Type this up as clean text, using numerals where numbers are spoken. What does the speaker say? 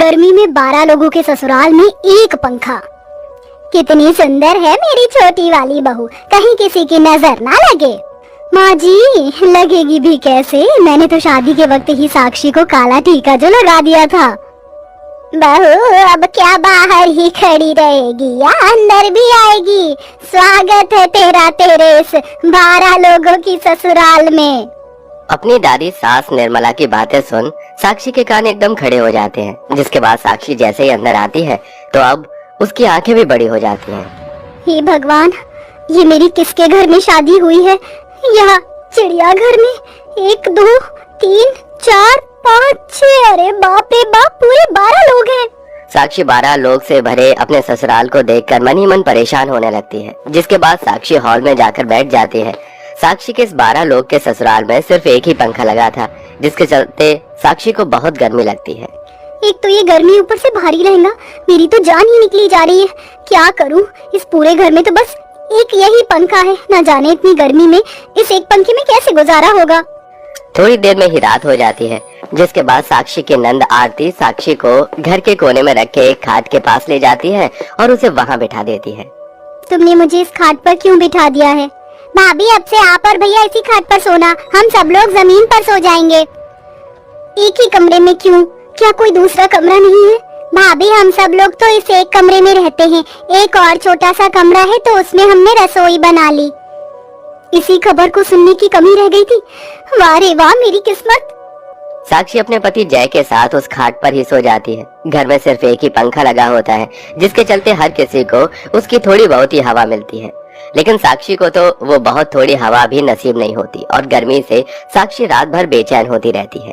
गर्मी में 12 लोगों के ससुराल में एक पंखा। कितनी सुंदर है मेरी छोटी वाली बहू, कहीं किसी की नजर ना लगे। माँ जी, लगेगी भी कैसे, मैंने तो शादी के वक्त ही साक्षी को काला टीका जो लगा दिया था। बहू अब क्या बाहर ही खड़ी रहेगी या अंदर भी आएगी? स्वागत है तेरा तेरे इस 12 लोगों की ससुराल में। अपनी दादी सास निर्मला की बातें सुन साक्षी के कान एकदम खड़े हो जाते हैं, जिसके बाद साक्षी जैसे ही अंदर आती है तो अब उसकी आंखें भी बड़ी हो जाती हैं। हे भगवान, ये मेरी किसके घर में शादी हुई है? यहाँ चिड़ियाघर में 1 2 3 4 5 6, अरे बाप रे बाप, पूरे 12 लोग हैं। साक्षी 12 लोग से भरे अपने ससुराल को देखकर मन ही मन परेशान होने लगती है, जिसके बाद साक्षी हॉल में जाकर बैठ जाती है। साक्षी के इस 12 लोग के ससुराल में सिर्फ एक ही पंखा लगा था, जिसके चलते साक्षी को बहुत गर्मी लगती है। एक तो ये गर्मी, ऊपर से भारी लहंगा, मेरी तो जान ही निकली जा रही है। क्या करूं? इस पूरे घर में तो बस एक यही पंखा है, न जाने इतनी गर्मी में इस एक पंखे में कैसे गुजारा होगा। थोड़ी देर में ही रात हो जाती है, जिसके बाद साक्षी की नंद आरती साक्षी को घर के कोने में रखे एक खाट के पास ले जाती है और उसे वहाँ बिठा देती है। तुमने मुझे इस खाट पर क्यों बिठा दिया है? भाभी, अब से आप और भैया इसी खाट पर सोना, हम सब लोग जमीन पर सो जाएंगे। एक ही कमरे में क्यों? क्या कोई दूसरा कमरा नहीं है? भाभी, हम सब लोग तो इस एक कमरे में रहते हैं, एक और छोटा सा कमरा है तो उसमें हमने रसोई बना ली। इसी खबर को सुनने की कमी रह गई थी। वाह रे वाह, मेरी किस्मत। साक्षी अपने पति जय के साथ उस खाट पर ही सो जाती है। घर में सिर्फ एक ही पंखा लगा होता है, जिसके चलते हर किसी को उसकी थोड़ी बहुत ही हवा मिलती है, लेकिन साक्षी को तो वो बहुत थोड़ी हवा भी नसीब नहीं होती और गर्मी से साक्षी रात भर बेचैन होती रहती है।